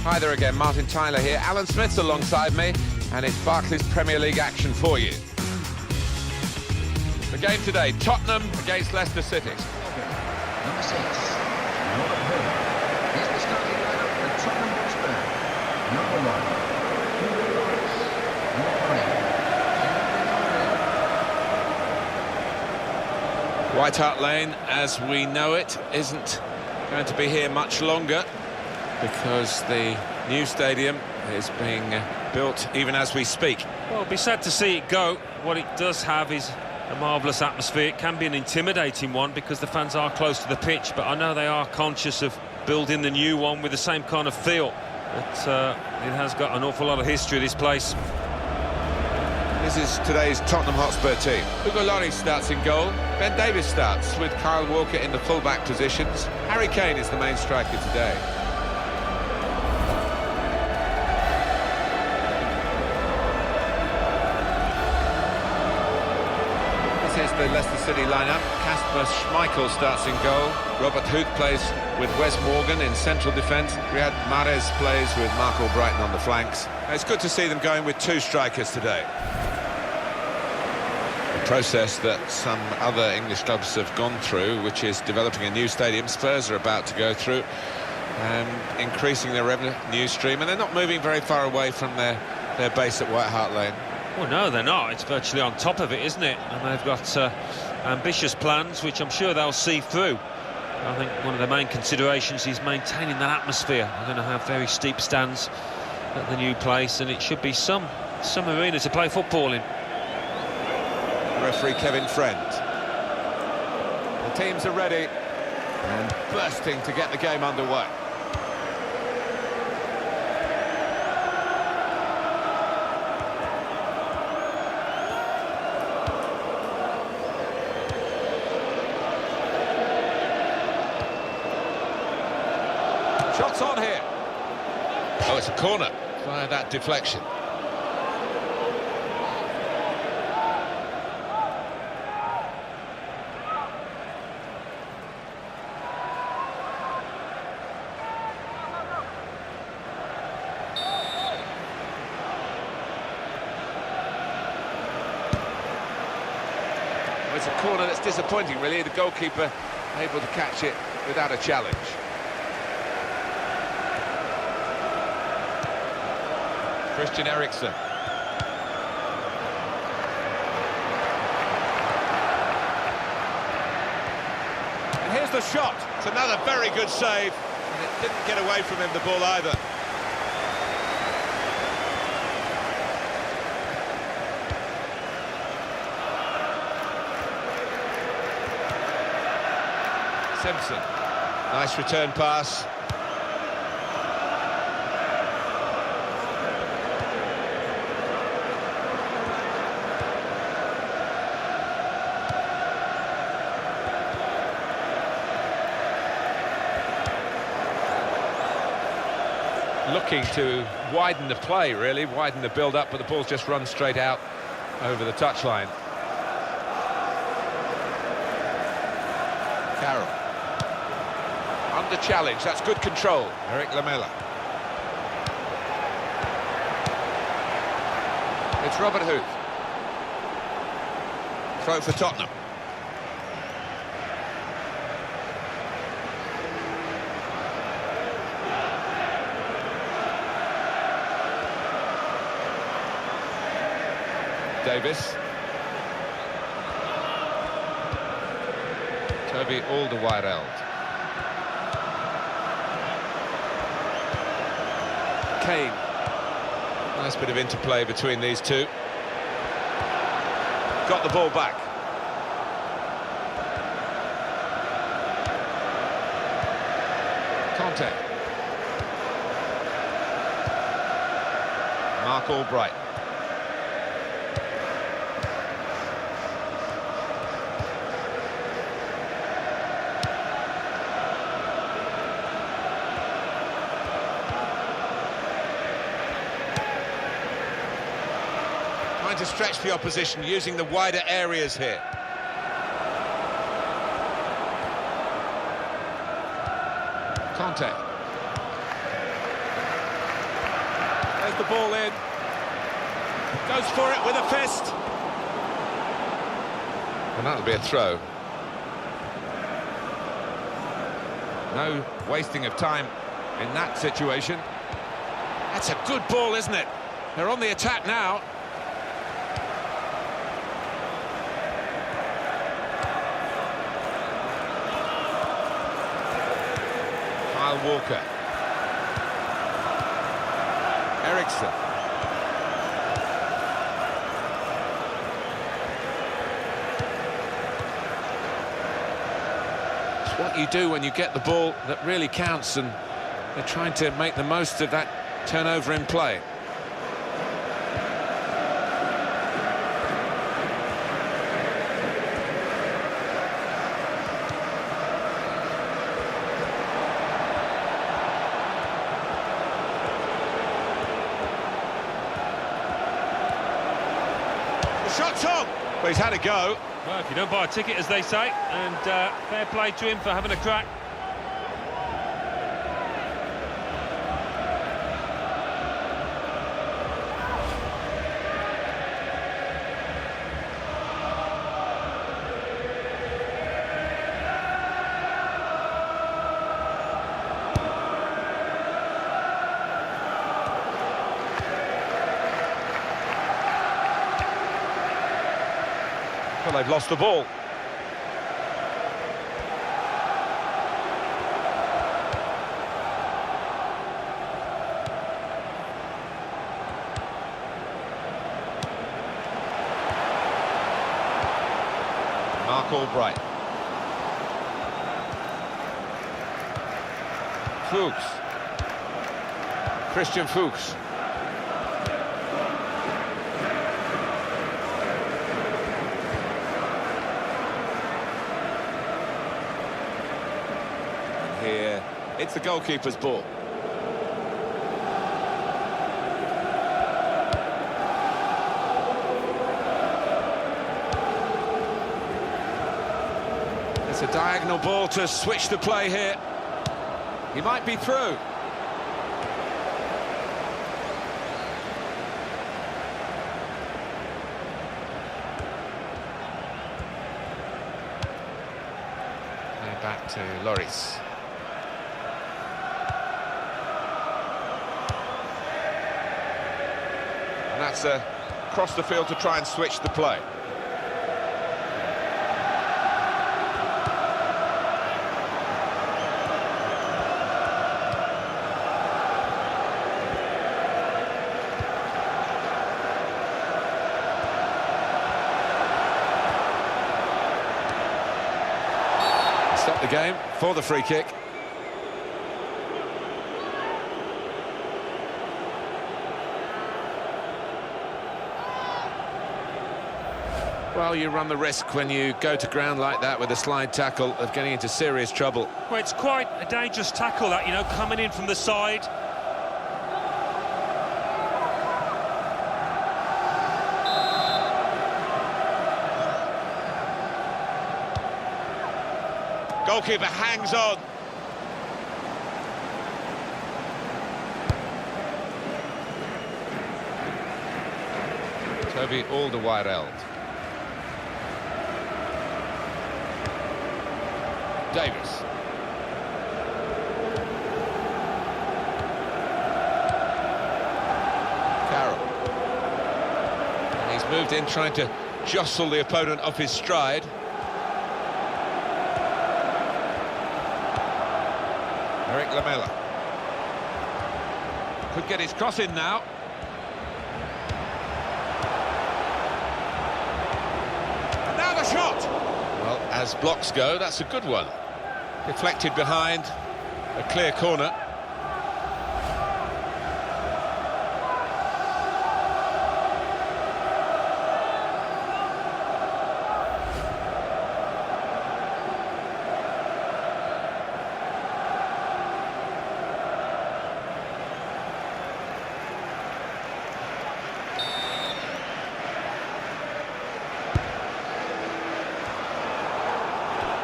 Hi there again, Martin Tyler here. Alan Smith's alongside me, and it's Barclays Premier League action for you. The game today, Tottenham against Leicester City. Number 6, Robert Hood. Here's the starting lineup for Tottenham Hotspur. Number 1, Hugo Lloris. Number 3, White Hart Lane, as we know it, isn't going to be here much longer because the new stadium is being built even as we speak. Well, it'll be sad to see it go. What it does have is a marvellous atmosphere. It can be an intimidating one because the fans are close to the pitch, but I know they are conscious of building the new one with the same kind of feel. But it has got an awful lot of history, this place. This is today's Tottenham Hotspur team. Hugo Lloris starts in goal. Ben Davies starts with Kyle Walker in the full-back positions. Harry Kane is the main striker today. This is the Leicester City lineup. Kasper Schmeichel starts in goal. Robert Huth plays with Wes Morgan in central defence. Riyad Mahrez plays with Mark Albrighton on the flanks. It's good to see them going with two strikers today. A process that some other English clubs have gone through, which is developing a new stadium. Spurs are about to go through and increasing their revenue stream, and they're not moving very far away from their base at White Hart Lane. Well, no, they're not. It's virtually on top of it, isn't it? And they've got ambitious plans, which I'm sure they'll see through. I think one of the main considerations is maintaining that atmosphere. They're going to have very steep stands at the new place, and it should be some arena to play football in. Referee Kevin Friend. The teams are ready and bursting to get the game underway. Shots on here. Oh, it's a corner via that deflection. It's a corner that's disappointing, really. The goalkeeper able to catch it without a challenge. Christian Eriksen. And here's the shot. It's another very good save. And it didn't get away from him, the ball, either. Simpson. Nice return pass. Looking to widen the play, really, widen the build-up, but the ball's just run straight out over the touchline. Carroll. Under challenge, that's good control. Eric Lamela. It's Robert Huth. Throw for Tottenham. Davis. Toby Alderweireld. Kane. Nice bit of interplay between these two. Got the ball back. Conte. Mark Albrighton. Trying to stretch the opposition, using the wider areas here. Conte. There's the ball in. Goes for it with a fist. And that'll be a throw. No wasting of time in that situation. That's a good ball, isn't it? They're on the attack now. Kyle Walker. Eriksson. It's what you do when you get the ball that really counts, and they're trying to make the most of that turnover in play. The shot's on! Well, he's had a go. Well, if you don't buy a ticket, as they say, and fair play to him for having a crack. Well, they've lost the ball. Mark Albright. Fuchs. Christian Fuchs. Here, it's the goalkeeper's ball. It's a diagonal ball to switch the play here. He might be through. And back to Lloris. And that's across the field to try and switch the play. Stop the game for the free kick. Well, you run the risk when you go to ground like that with a slide tackle of getting into serious trouble. Well, it's quite a dangerous tackle, that, you know, coming in from the side. Goalkeeper hangs on. Toby Alderweireld. Davis. Carroll. And he's moved in trying to jostle the opponent off his stride. Eric Lamela. Could get his cross in now. And now the shot! Well, as blocks go, that's a good one. Deflected behind, a clear corner.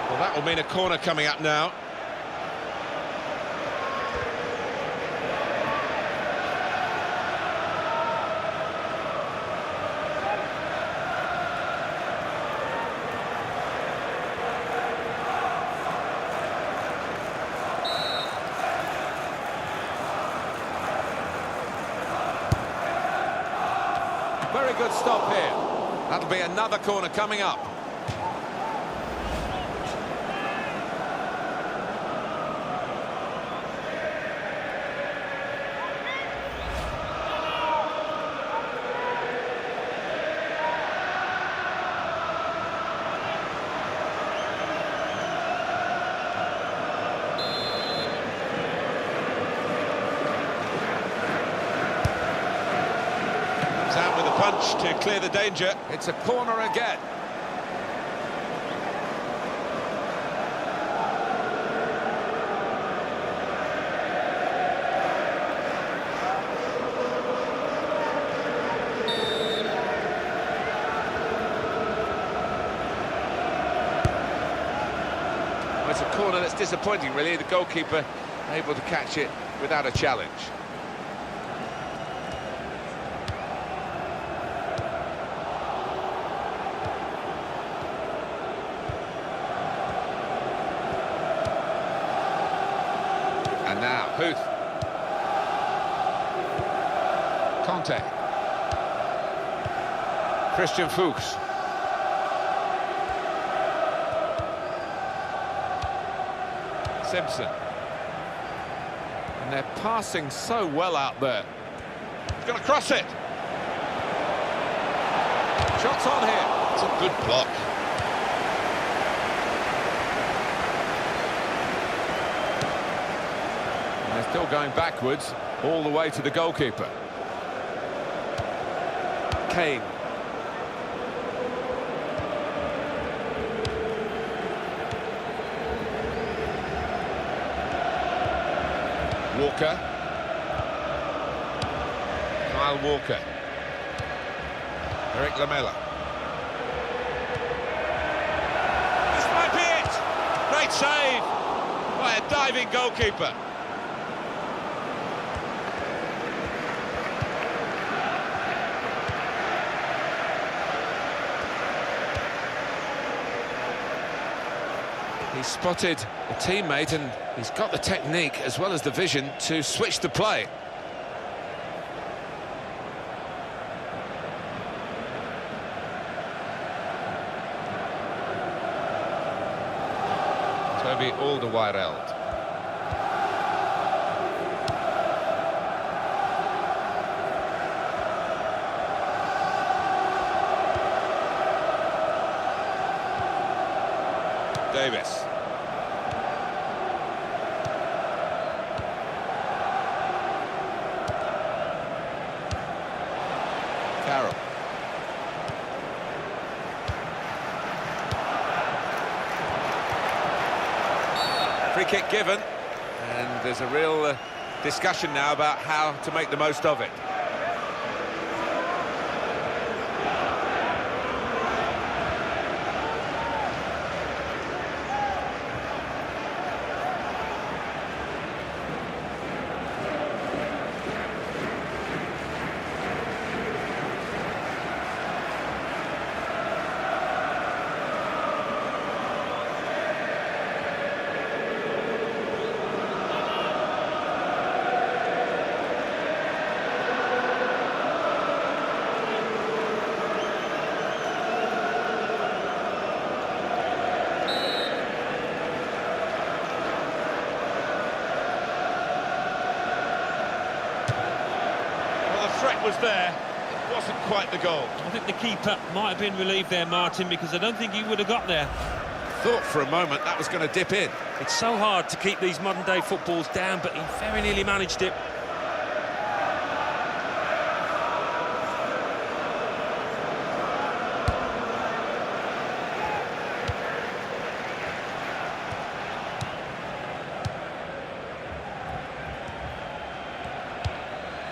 Well, that will mean a corner coming up now. Very good stop here. That'll be another corner coming up. Out with a punch to clear the danger. It's a corner again. Well, it's a corner that's disappointing, really. The goalkeeper able to catch it without a challenge. And now, Huth. Conte. Christian Fuchs. Simpson. And they're passing so well out there. He's going to cross it. Shots on here. It's a good block. They're still going backwards, all the way to the goalkeeper. Kane. Walker. Kyle Walker. Eric Lamela. This might be it! Great save by a diving goalkeeper. He spotted a teammate and he's got the technique as well as the vision to switch the play. Toby Alderweireld. Davis. Carroll. Free kick given, and there's a real discussion now about how to make the most of it. Was there, it wasn't quite the goal. I think the keeper might have been relieved there, Martin, because I don't think he would have got there. Thought for a moment that was going to dip in. It's so hard to keep these modern-day footballs down, but he very nearly managed it.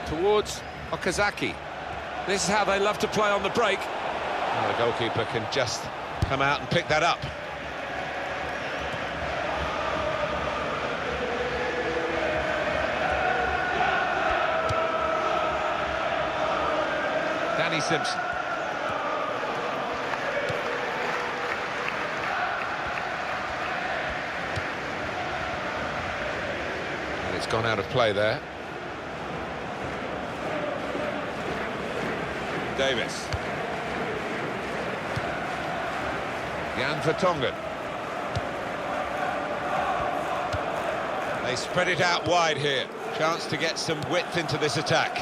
Towards Okazaki. This is how they love to play on the break. Well, the goalkeeper can just come out and pick that up. Danny Simpson. And it's gone out of play there. Davis. Jan Vertonghen. They spread it out wide here. Chance to get some width into this attack.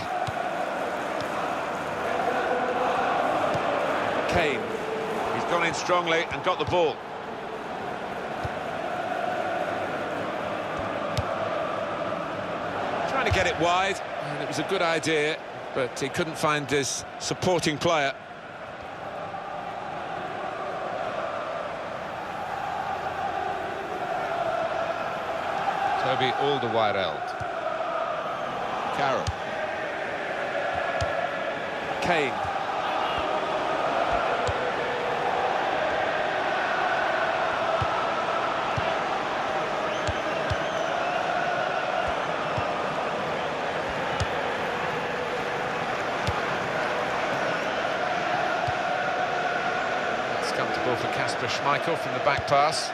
Kane. He's gone in strongly and got the ball. Trying to get it wide, and it was a good idea, but he couldn't find his supporting player. Toby Alderweireld. Carroll. Kane. It's comfortable for Kasper Schmeichel from the back pass.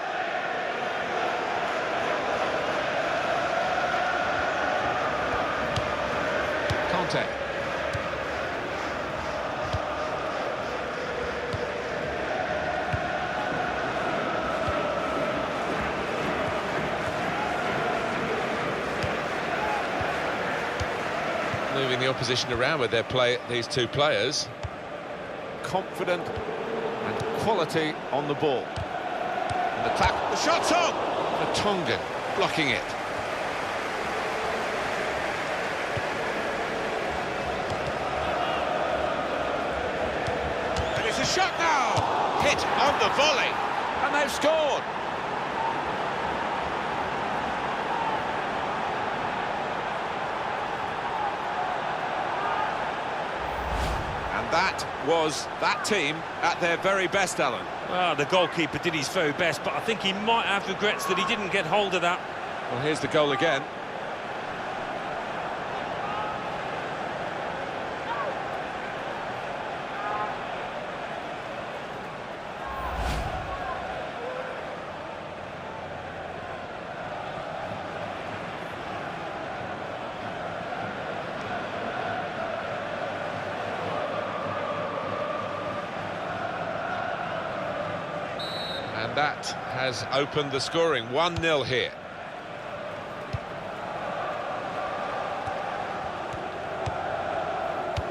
Moving the opposition around with these two players. Confident and quality on the ball. And the tackle, the shot's on! Vertonghen blocking it. And it's a shot now! Hit on the volley, and they've scored! That was that team at their very best, Alan. Well, the goalkeeper did his very best, but I think he might have regrets that he didn't get hold of that. Well, here's the goal again. And that has opened the scoring. 1-0 here.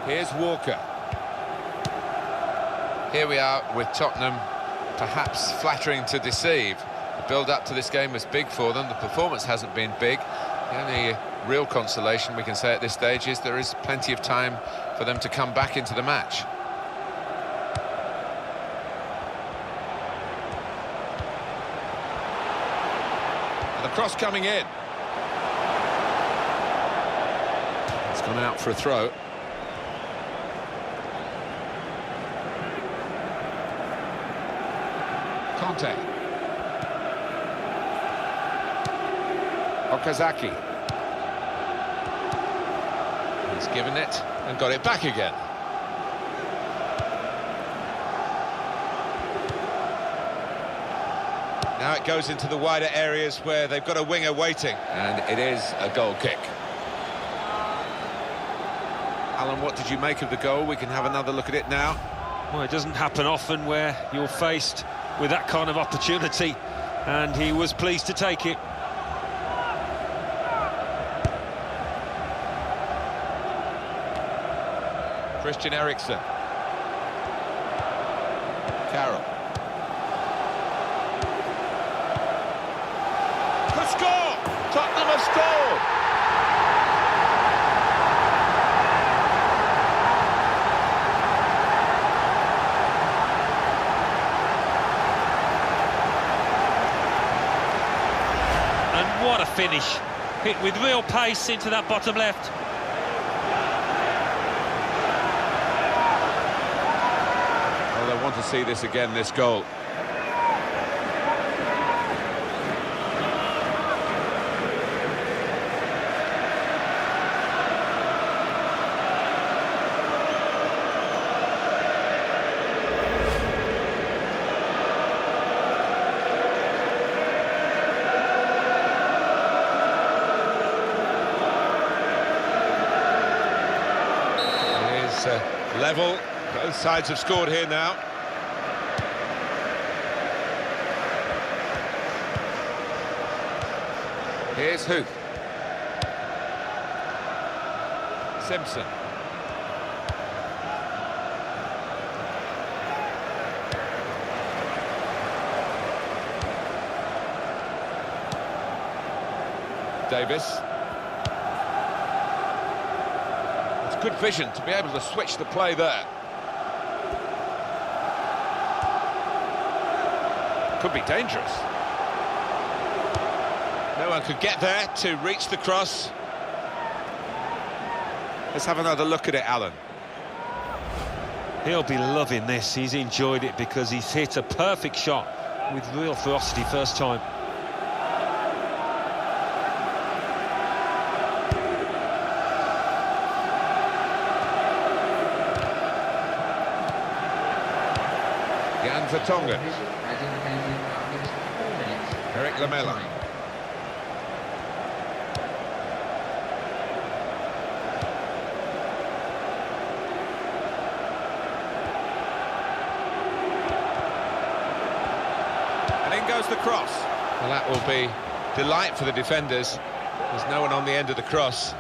Here's Walker. Here we are with Tottenham, perhaps flattering to deceive. The build-up to this game was big for them. The performance hasn't been big. The only real consolation we can say at this stage is there is plenty of time for them to come back into the match. Cross coming in. It's gone out for a throw. Conte. Okazaki. He's given it and got it back again. Now it goes into the wider areas where they've got a winger waiting, and it is a goal kick. Alan, what did you make of the goal? We can have another look at it now. Well, it doesn't happen often where you're faced with that kind of opportunity, and he was pleased to take it. Christian Eriksen. Carroll. Score! Tottenham have scored! And what a finish. Hit with real pace into that bottom left. Well, they want to see this again, this goal. Level Both sides have scored here now. Here's Huth. Simpson. Davis. It's good vision to be able to switch the play there. Could be dangerous. No one could get there to reach the cross. Let's have another look at it, Alan. He'll be loving this. He's enjoyed it because he's hit a perfect shot with real ferocity first time. Jan Vertonghen. Eric Lamela. And in goes the cross. Well, that will be delight for the defenders. There's no one on the end of the cross.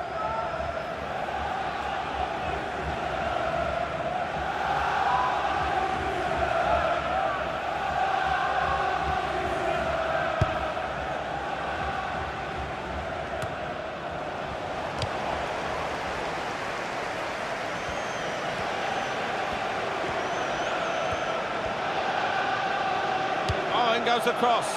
In goes the cross.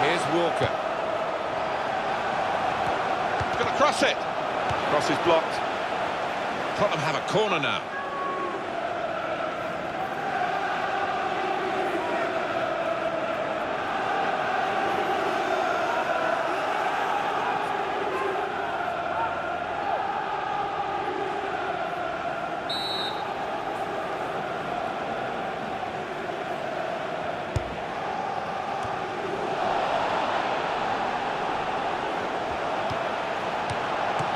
Here's Walker. He's going to cross it. Cross is blocked. Tottenham have a corner now.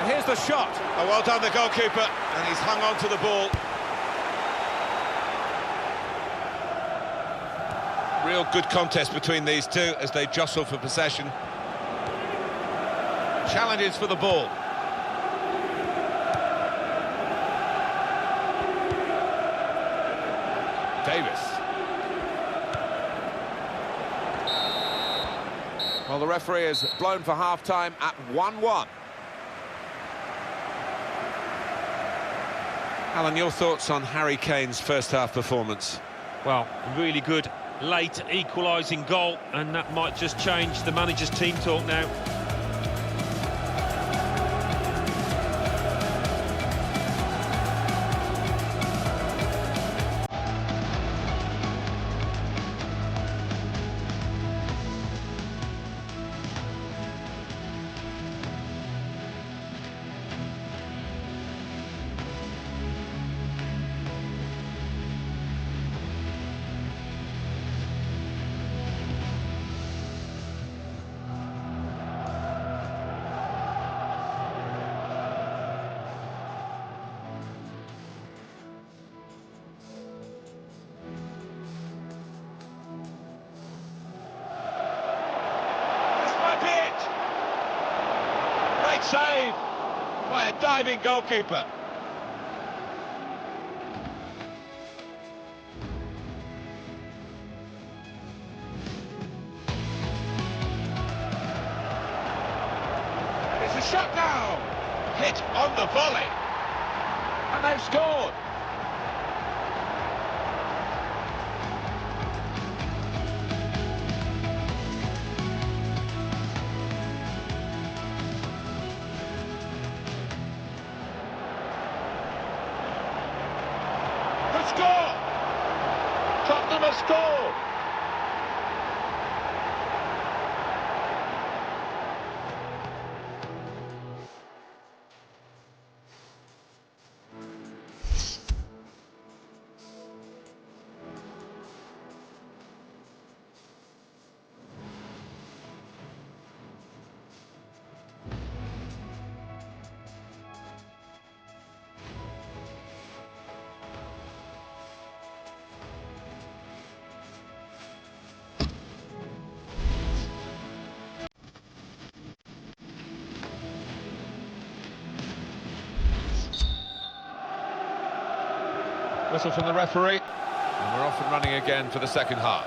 Here's the shot. Oh, well done, the goalkeeper, and he's hung on to the ball. Real good contest between these two as they jostle for possession. Challenges for the ball. Davis. Well, the referee has blown for half-time at 1-1. Alan, your thoughts on Harry Kane's first-half performance? Well, really good late equalising goal, and that might just change the manager's team talk now. Save by a diving goalkeeper. It's a shot now. Hit on the volley. And they've scored. Score! Tottenham has scored! Whistle from the referee. And we're off and running again for the second half.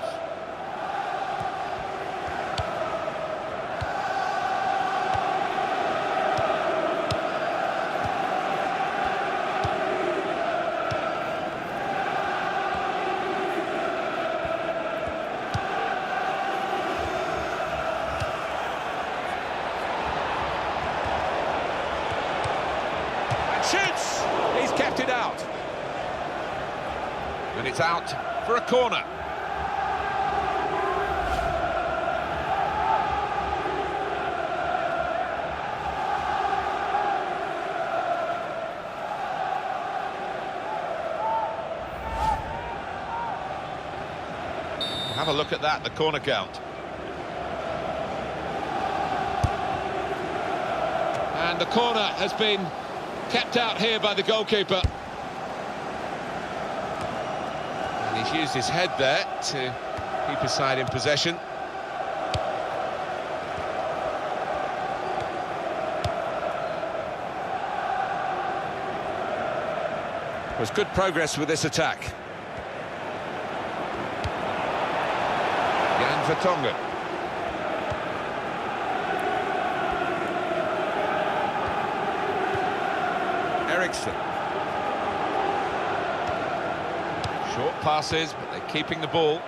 Shoots! He's kept it out. And it's out for a corner. Have a look at that, the corner count. And the corner has been kept out here by the goalkeeper. And he's used his head there to keep his side in possession. Was good progress with this attack. Jan Vertonghen. Eriksson. Short passes, but they're keeping the ball.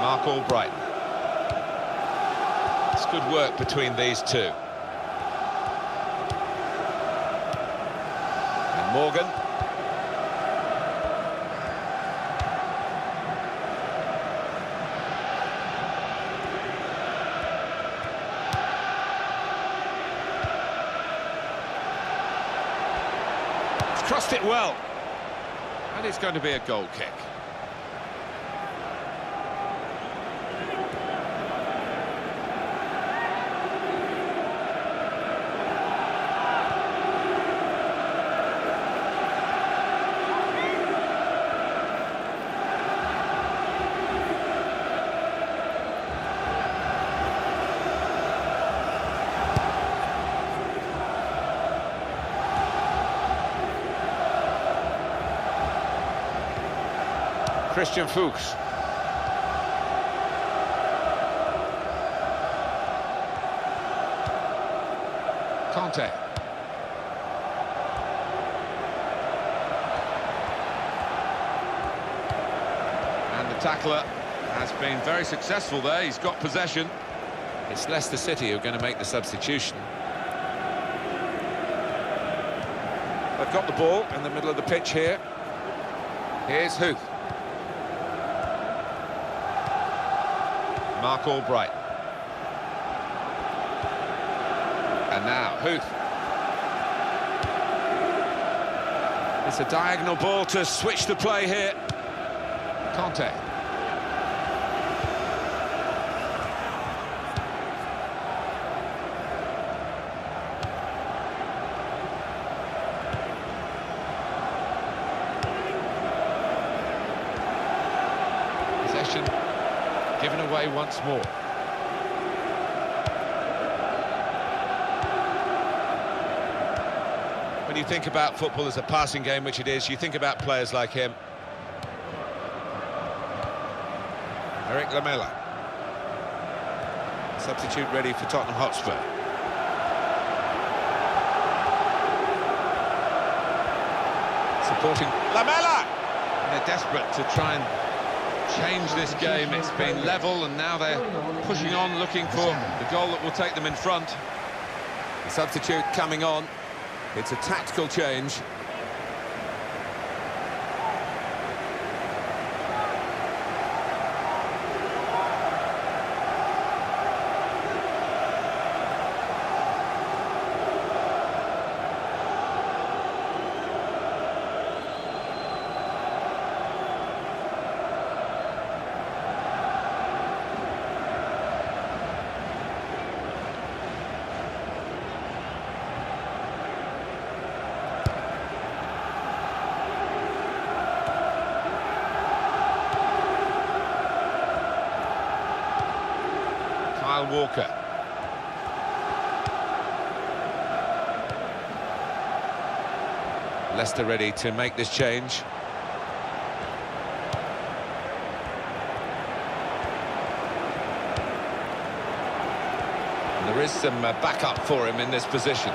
Mark Albright. It's good work between these two. And Morgan. Crossed it well, and it's going to be a goal kick. Christian Fuchs. Conte. And the tackler has been very successful there. He's got possession. It's Leicester City who are going to make the substitution. They've got the ball in the middle of the pitch here. Here's Huth. Mark Albright. And now Huth. It's a diagonal ball to switch the play here. Conte. Possession given away once more. When you think about football as a passing game, which it is, you think about players like him. Eric Lamela. Substitute ready for Tottenham Hotspur. Supporting Lamela! And they're desperate to try and change this game. It's been level and now they're pushing on, looking for the goal that will take them in front. The substitute coming on. It's a tactical change. Kyle Walker. Leicester ready to make this change. And there is some backup for him in this position.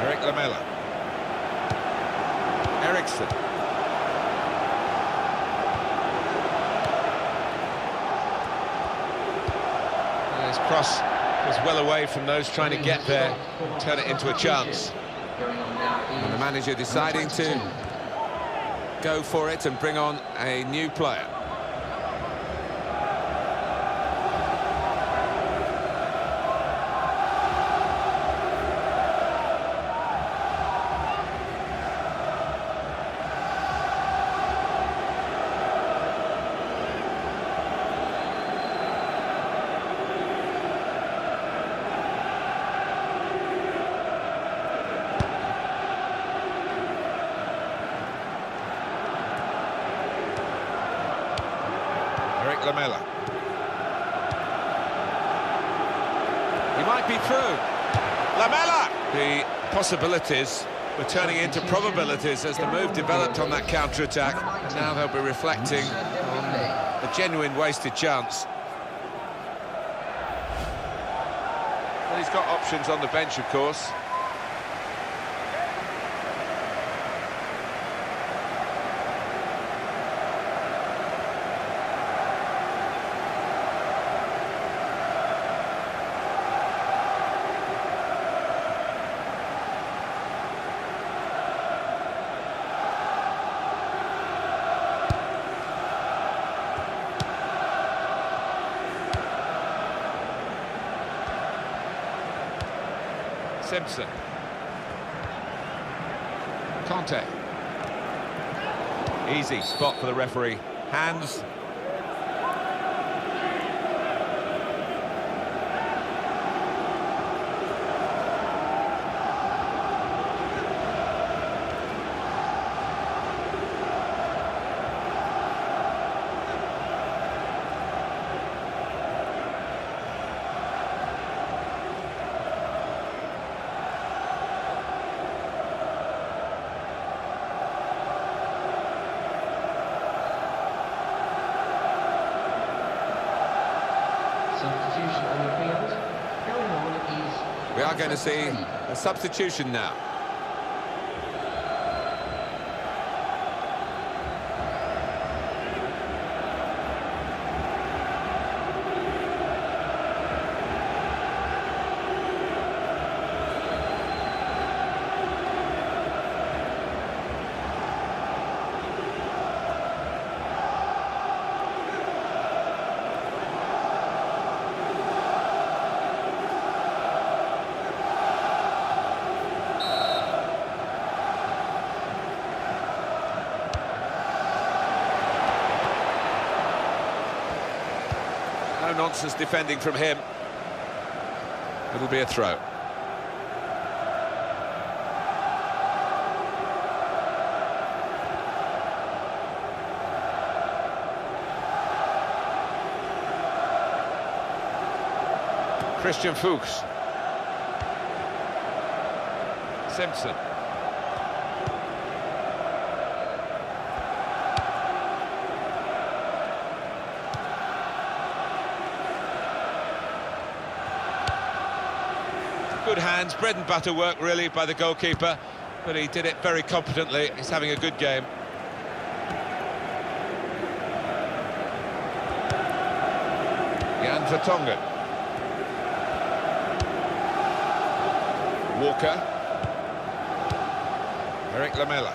Eric Lamela. Eriksson. His cross was well away from those trying to get there, turn it into a chance. And the manager deciding to go for it and bring on a new player. Lamela. He might be through. Lamela! The possibilities were turning into probabilities as the move developed on that counter-attack. And now they'll be reflecting on a genuine wasted chance. Well, he's got options on the bench, of course. Simpson. Conte. Easy spot for the referee. Hands. Substitution on the field. Going on is... We are going to see a substitution now. No nonsense defending from him. It'll be a throw. Christian Fuchs. Simpson. Good hands, bread and butter work really by the goalkeeper, but he did it very competently. He's having a good game. Jan Vertonghen. Walker. Eric Lamela.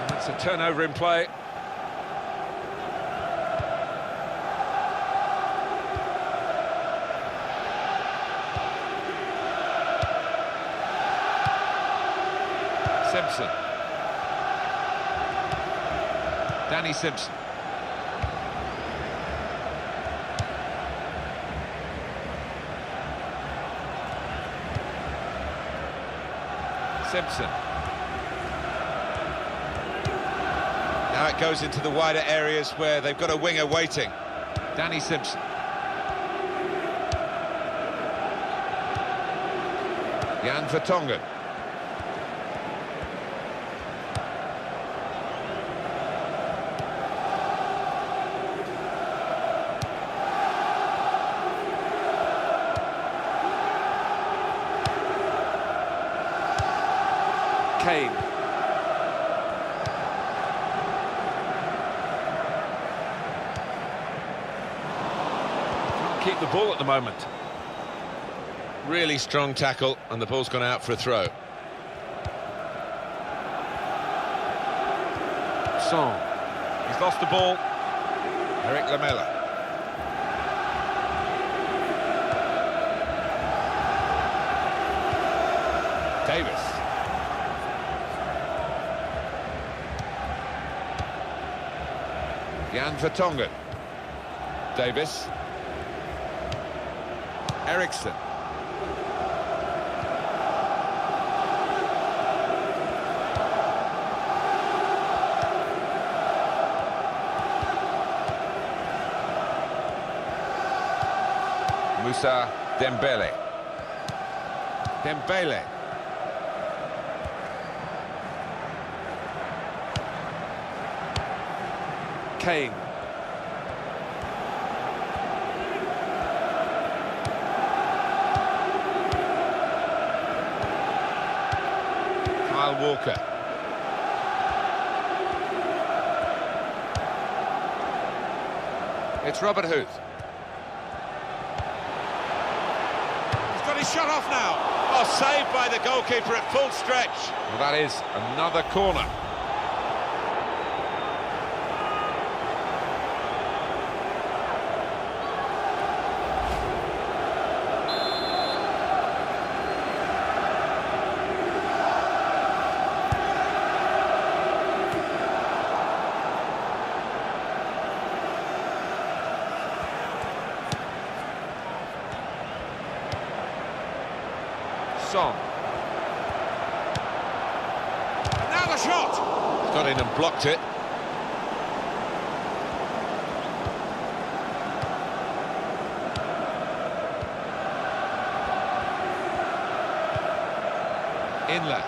That's a turnover in play. Simpson. Danny Simpson. Simpson. Now it goes into the wider areas where they've got a winger waiting. Danny Simpson. Jan Vertonghen. Kane. Can't keep the ball at the moment. Really strong tackle, and the ball's gone out for a throw. Son. He's lost the ball. Eric Lamela. Davis. Jan Vertonghen. Davis. Eriksson. Moussa Dembele. Dembele. Kane. Kyle Walker. It's Robert Huth. He's got his shot off now. Oh, saved by the goalkeeper at full stretch. Well, that is another corner. Son. Now the shot! Got in and blocked it. Inlet.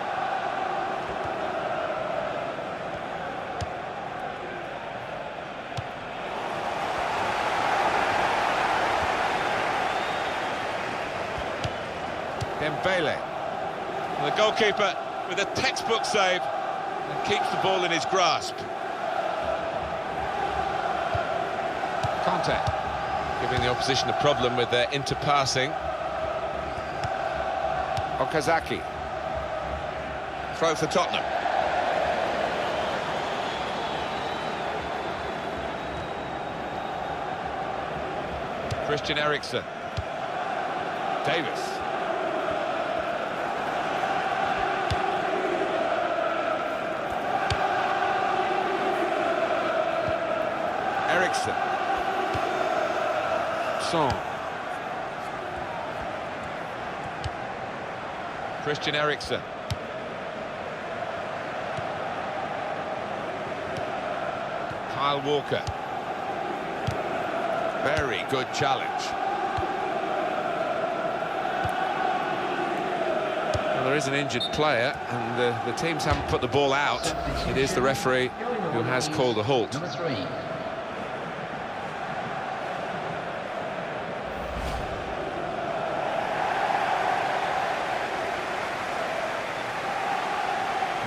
Dembele. The goalkeeper with a textbook save and keeps the ball in his grasp. Contact, giving the opposition a problem with their interpassing. Okazaki. Throw for Tottenham. Christian Eriksen. Davis. Eriksen. Son. Christian Eriksen. Kyle Walker. Very good challenge. Well, there is an injured player, and the teams haven't put the ball out. It is the referee who has called a halt. Number 3.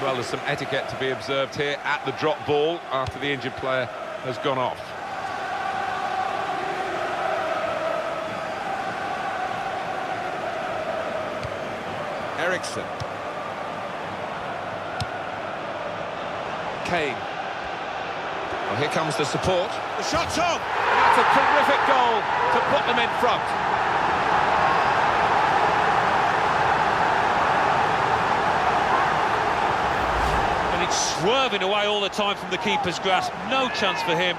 Well, there's some etiquette to be observed here at the drop ball after the injured player has gone off. Eriksen. Kane. Well, here comes the support. The shot's on! That's a terrific goal to put them in front. Swerving away all the time from the keeper's grasp. No chance for him.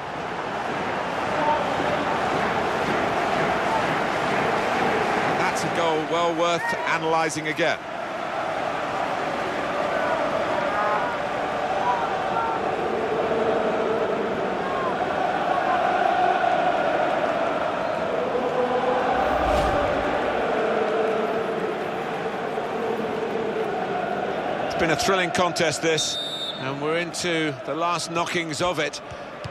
That's a goal well worth analysing again. been a thrilling contest, this, and we're into the last knockings of it.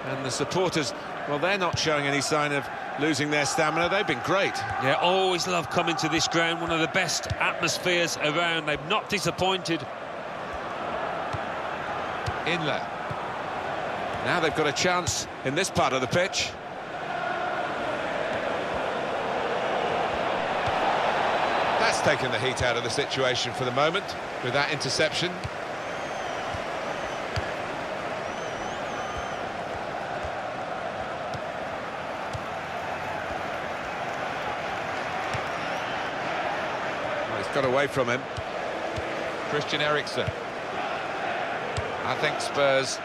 And the supporters, well, they're not showing any sign of losing their stamina. They've been great. Yeah, always love coming to this ground. One of the best atmospheres around. They've not disappointed. Inler. Now they've got a chance in this part of the pitch. That's taken the heat out of the situation for the moment with that interception. Well, he's got away from him. Christian Eriksen. I think Spurs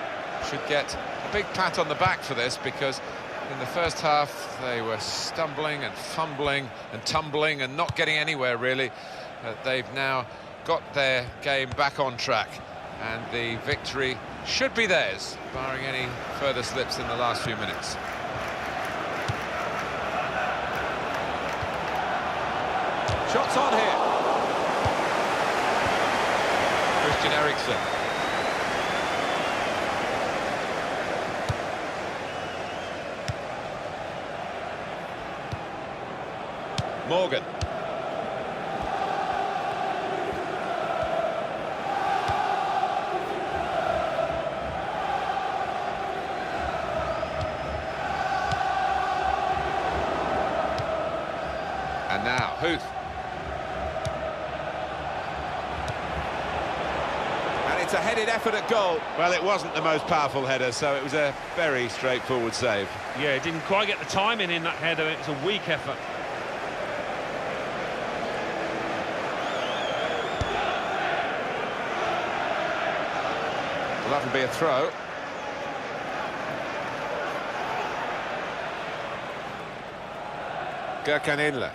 should get a big pat on the back for this, because in the first half they were stumbling and fumbling and tumbling and not getting anywhere really. They've now got their game back on track, and the victory should be theirs, barring any further slips in the last few minutes. Shots on here. Christian Eriksen. Morgan. And now, Huth. And it's a headed effort at goal. Well, it wasn't the most powerful header, so it was a very straightforward save. Yeah, didn't quite get the timing in that header. It was a weak effort. Well, that'll be a throw. Gökhan Inler.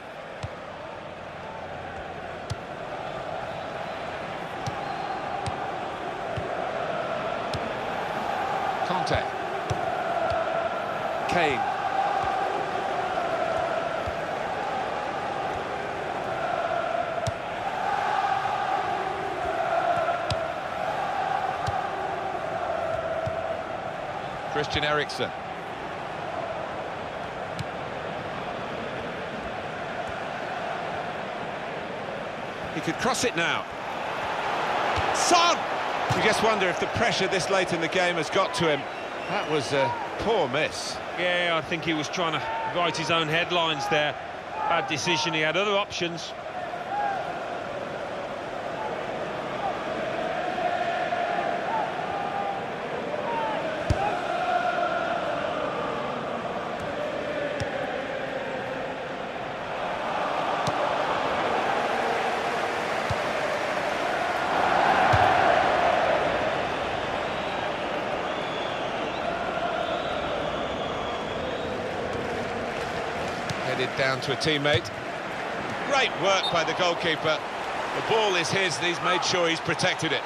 Conte. Kane. Christian Eriksen. He could cross it now. Son! You just wonder if the pressure this late in the game has got to him. That was a poor miss. Yeah, I think he was trying to write his own headlines there. Bad decision. He had other options. Headed down to a teammate. Great work by the goalkeeper. The ball is his, and he's made sure he's protected it.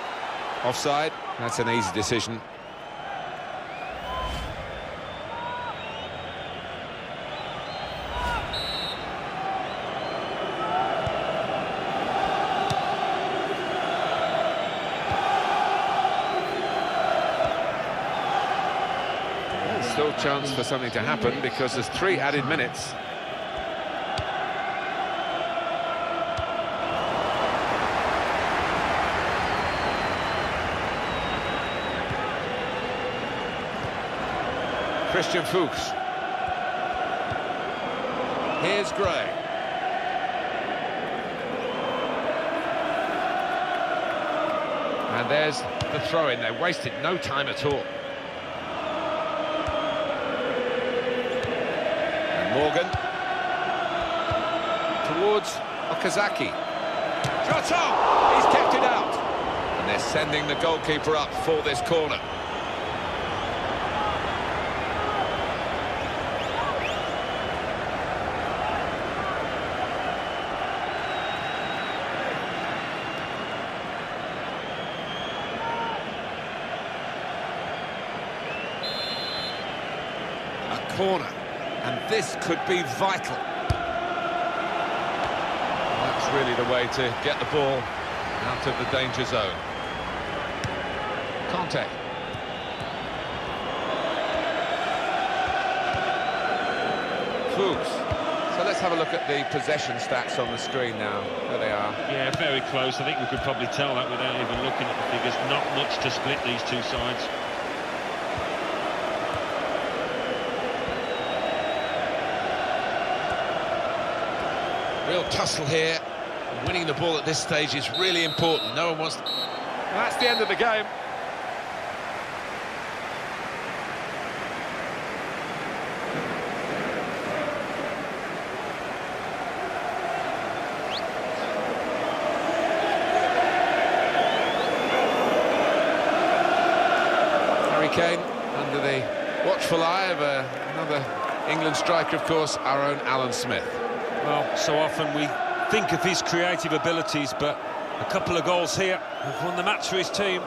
Offside, that's an easy decision. There's still a chance for something to happen, because there's 3 added minutes. Christian Fuchs. Here's Gray. And there's the throw-in. They wasted no time at all. And Morgan. Towards Okazaki. Shot on! He's kept it out. And they're sending the goalkeeper up for this corner. Corner, and this could be vital. That's really the way to get the ball out of the danger zone. Conte. Fuchs. So let's have a look at the possession stats on the screen now. There they are. Yeah, very close. I think we could probably tell that without even looking at the figures. Not much to split these two sides. Real tussle here. Winning the ball at this stage is really important. No one wants to... That's the end of the game. Harry Kane under the watchful eye of another England striker, of course, our own Alan Smith. Well, so often we think of his creative abilities, but a couple of goals here have won the match for his team.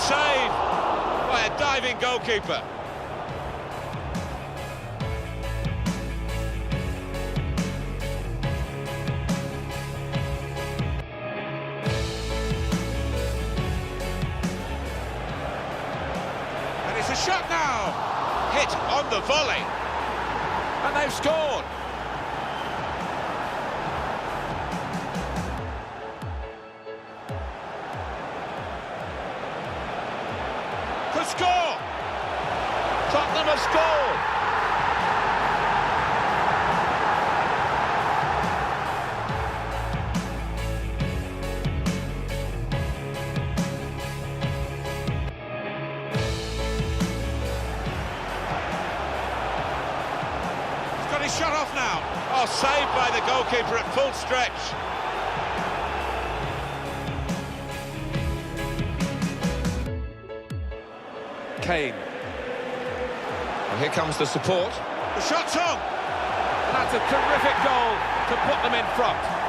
Save by a diving goalkeeper. And it's a shot now. Hit on the volley. And they've scored. To score! Tottenham have scored! He's got his shot off now. Oh, saved by the goalkeeper at full stretch. Kane. And here comes the support. The shot's on! And that's a terrific goal to put them in front.